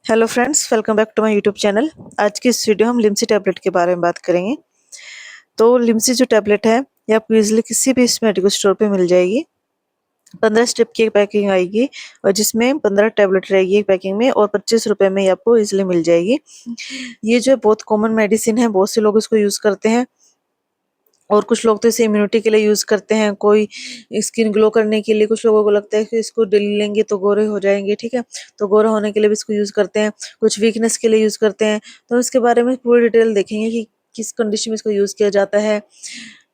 Hello friends, welcome back to my YouTube channel. आज की इस वीडियो हम लिम्सी टैबलेट के बारे में बात करेंगे। तो लिम्सी जो टैबलेट है ये आपको इजीली किसी भी इस मेडिकल स्टोर पे मिल जाएगी। 15 स्टेप की एक पैकिंग आएगी और जिसमें 15 टैबलेट रहेगी एक पैकिंग में और 25 रुपए में ये आपको इजीली मिल जाएगी। ये जो है बहुत कॉमन मेडिसिन है, बहुत से लोग इसको यूज़ करते हैं और कुछ लोग तो इसे इम्यूनिटी के लिए यूज़ करते हैं, कोई स्किन ग्लो करने के लिए। कुछ लोगों को लगता है कि इसको डेली लेंगे तो गोरे हो जाएंगे, ठीक है, तो गोरा होने के लिए भी इसको यूज़ करते हैं। कुछ वीकनेस के लिए यूज़ करते हैं। तो इसके बारे में पूरी डिटेल देखेंगे कि किस कंडीशन में इसको यूज़ किया जाता है,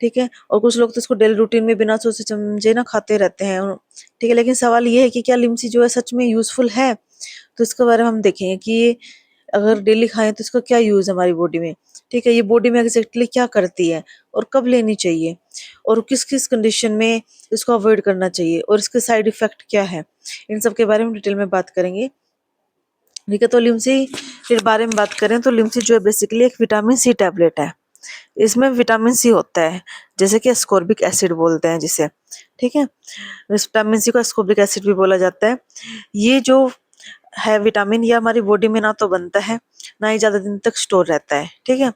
ठीक है। और कुछ लोग तो इसको डेली रूटीन में बिना सोचे समझे ना खाते रहते हैं, ठीक है। लेकिन सवाल ये है कि क्या लिम्सी जो है सच में यूज़फुल है? तो इसके बारे में हम देखेंगे कि ये अगर डेली खाएं तो इसका क्या यूज़ है हमारी बॉडी में, ठीक है। ये बॉडी में एग्जैक्टली क्या करती है और कब लेनी चाहिए और किस किस कंडीशन में इसको अवॉइड करना चाहिए और इसके साइड इफेक्ट क्या है, इन सब के बारे में डिटेल में बात करेंगे, ठीक है। तो लिम्सी के बारे में बात करें तो लिम्सी जो है बेसिकली एक विटामिन सी टैबलेट है। इसमें विटामिन सी होता है, जैसे कि एस्कॉर्बिक एसिड बोलते हैं जिसे, ठीक है। इस विटामिन सी को एस्कॉर्बिक एसिड भी बोला जाता है। ये जो है विटामिन, ये हमारी बॉडी में ना तो बनता है ना ही ज्यादा दिन तक स्टोर रहता है, ठीक है।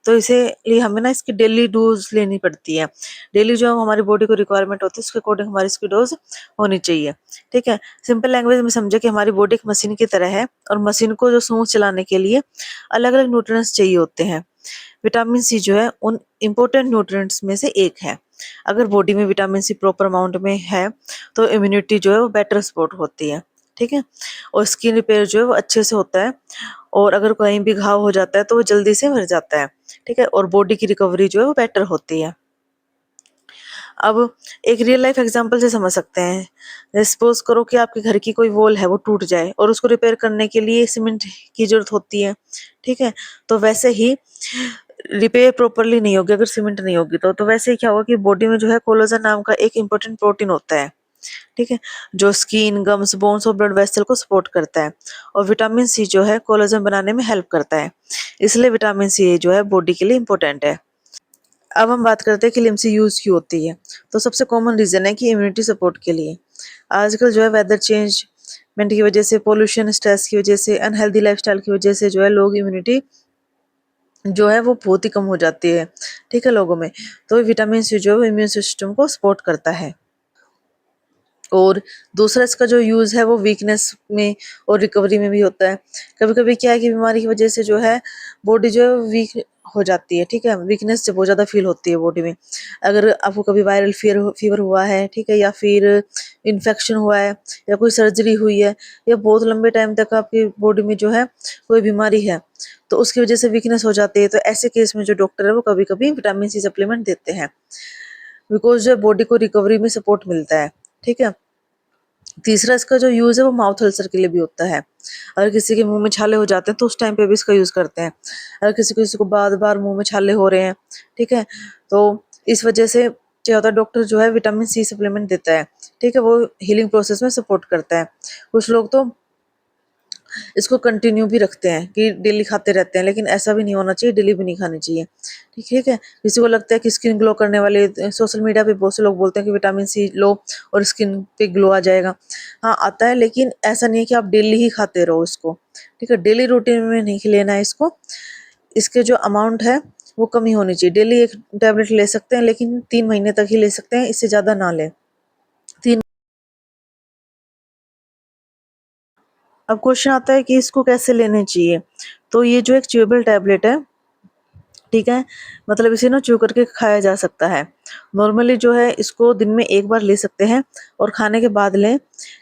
तो इसीलिए हमें ना इसकी डेली डोज लेनी पड़ती है। डेली जो हमारी बॉडी को रिक्वायरमेंट होती है उसके अकॉर्डिंग हमारी इसकी डोज होनी चाहिए, ठीक है। सिंपल लैंग्वेज में समझे कि हमारी बॉडी एक मशीन की तरह है और मशीन को जो स्मूथ चलाने के लिए अलग अलग न्यूट्रिएंट्स चाहिए होते हैं। विटामिन सी जो है उन इम्पोर्टेंट न्यूट्रिएंट्स में से एक है। अगर बॉडी में विटामिन सी प्रॉपर अमाउंट में है तो इम्यूनिटी जो है वो बेटर सपोर्ट होती है, ठीक है। और स्किन रिपेयर जो है वो अच्छे से होता है और अगर कहीं भी घाव हो जाता है तो वो जल्दी से भर जाता है, ठीक है। और बॉडी की रिकवरी जो है वो बेटर होती है। अब एक रियल लाइफ एग्जांपल से समझ सकते हैं। सपोज करो कि आपके घर की कोई वॉल है वो टूट जाए और उसको रिपेयर करने के लिए सीमेंट की जरूरत होती है, ठीक है। तो वैसे ही रिपेयर प्रॉपरली नहीं होगी अगर सीमेंट नहीं होगी तो वैसे ही क्या होगा कि बॉडी में जो है कोलेजन नाम का एक इम्पोर्टेंट प्रोटीन होता है, ठीक है, जो स्किन, गम्स, बोन्स और ब्लड वेसल को सपोर्ट करता है। और विटामिन सी जो है कोलेजन बनाने में हेल्प करता है, इसलिए विटामिन सी जो है बॉडी के लिए इम्पोर्टेंट है। अब हम बात करते हैं कि लिम्सी यूज क्यों होती है। तो सबसे कॉमन रीजन है कि इम्यूनिटी सपोर्ट के लिए। आजकल जो है वेदर चेंजमेंट की वजह से, पोल्यूशन, स्ट्रेस की वजह से, अनहेल्दी लाइफस्टाइल की वजह से जो है लोग इम्यूनिटी जो है वो बहुत ही कम हो जाती है, ठीक है, लोगों में। तो विटामिन सी जो है इम्यून सिस्टम को सपोर्ट करता है। और दूसरा इसका जो यूज़ है वो वीकनेस में और रिकवरी में भी होता है। कभी कभी क्या है कि बीमारी की वजह से जो है बॉडी जो है वीक हो जाती है, ठीक है, वीकनेस से बहुत ज़्यादा फील होती है बॉडी में। अगर आपको कभी वायरल फीवर हुआ है, ठीक है, या फिर इन्फेक्शन हुआ है या कोई सर्जरी हुई है या बहुत लंबे टाइम तक आपकी बॉडी में जो है कोई बीमारी है तो उसकी वजह से वीकनेस हो जाती है, तो ऐसे केस में जो डॉक्टर है वो कभी कभी विटामिन सी सप्लीमेंट देते हैं, बिकॉज जो बॉडी को रिकवरी में सपोर्ट मिलता है, ठीक है। तीसरा इसका जो यूज है वो माउथ अल्सर के लिए भी होता है। अगर किसी के मुंह में छाले हो जाते हैं तो उस टाइम पे भी इसका यूज करते हैं। अगर किसी को बार बार मुंह में छाले हो रहे हैं, ठीक है, तो इस वजह से क्या होता है, डॉक्टर जो है विटामिन सी सप्लीमेंट देता है, ठीक है, वो हीलिंग प्रोसेस में सपोर्ट करता है। कुछ लोग तो इसको कंटिन्यू भी रखते हैं कि डेली खाते रहते हैं, लेकिन ऐसा भी नहीं होना चाहिए, डेली भी नहीं खानी चाहिए, ठीक है। किसी को लगता है कि स्किन ग्लो करने वाले, सोशल मीडिया पे बहुत से लोग बोलते हैं कि विटामिन सी लो और स्किन पे ग्लो आ जाएगा। हाँ, आता है, लेकिन ऐसा नहीं है कि आप डेली ही खाते रहो इसको, ठीक है। डेली रूटीन में नहीं लेना है इसको। इसके जो अमाउंट है वो कम ही होनी चाहिए। डेली एक टैबलेट ले सकते हैं लेकिन 3 महीने तक ही ले सकते हैं, इससे ज़्यादा ना लें। तीन अब क्वेश्चन आता है कि इसको कैसे लेने चाहिए। तो ये जो एक च्यूएबल टैबलेट है, ठीक है, मतलब इसे ना च्यू करके खाया जा सकता है। नॉर्मली जो है इसको दिन में एक बार ले सकते हैं और खाने के बाद लें।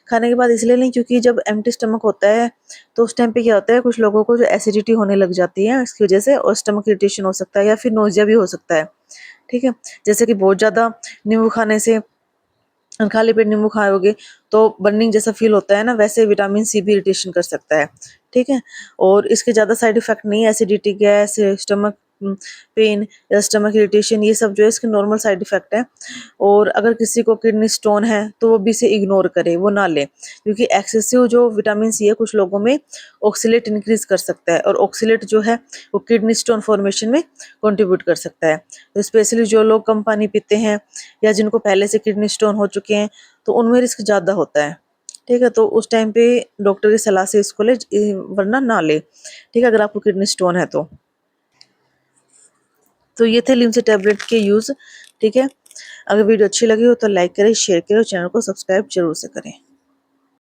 खाने के बाद इसलिए लें क्योंकि जब एम्प्टी स्टमक होता है तो उस टाइम पे क्या होता है, कुछ लोगों को जो एसिडिटी होने लग जाती है इसकी वजह से, और स्टमक इरिटेशन हो सकता है या फिर नोजिया भी हो सकता है, ठीक है। जैसे कि बहुत ज़्यादा नींबू खाने से, खाली पेट नींबू खाओगे तो बर्निंग जैसा फील होता है ना, वैसे विटामिन सी भी इरिटेशन कर सकता है, ठीक है। और इसके ज़्यादा साइड इफेक्ट नहीं है, एसिडिटी, गैस, स्टमक पेन या स्टमक इरिटेशन, ये सब जो है इसके नॉर्मल साइड इफेक्ट है। और अगर किसी को किडनी स्टोन है तो वो भी इसे इग्नोर करे, वो ना ले, क्योंकि एक्सेसिव जो विटामिन सी है कुछ लोगों में ऑक्सीलेट इंक्रीज कर सकता है और ऑक्सीलेट जो है वो किडनी स्टोन फॉर्मेशन में कंट्रीब्यूट कर सकता है। तो स्पेशली जो लोग कम पानी पीते हैं या जिनको पहले से किडनी स्टोन हो चुके हैं तो उनमें रिस्क ज़्यादा होता है, ठीक है, तो उस टाइम पे डॉक्टर की सलाह से इसको ले, वरना ना ले, ठीक है, अगर आपको किडनी स्टोन है तो ये थे लिम्सी टैबलेट के यूज। ठीक है, अगर वीडियो अच्छी लगी हो तो लाइक करें, शेयर करें और चैनल को सब्सक्राइब जरूर से करें।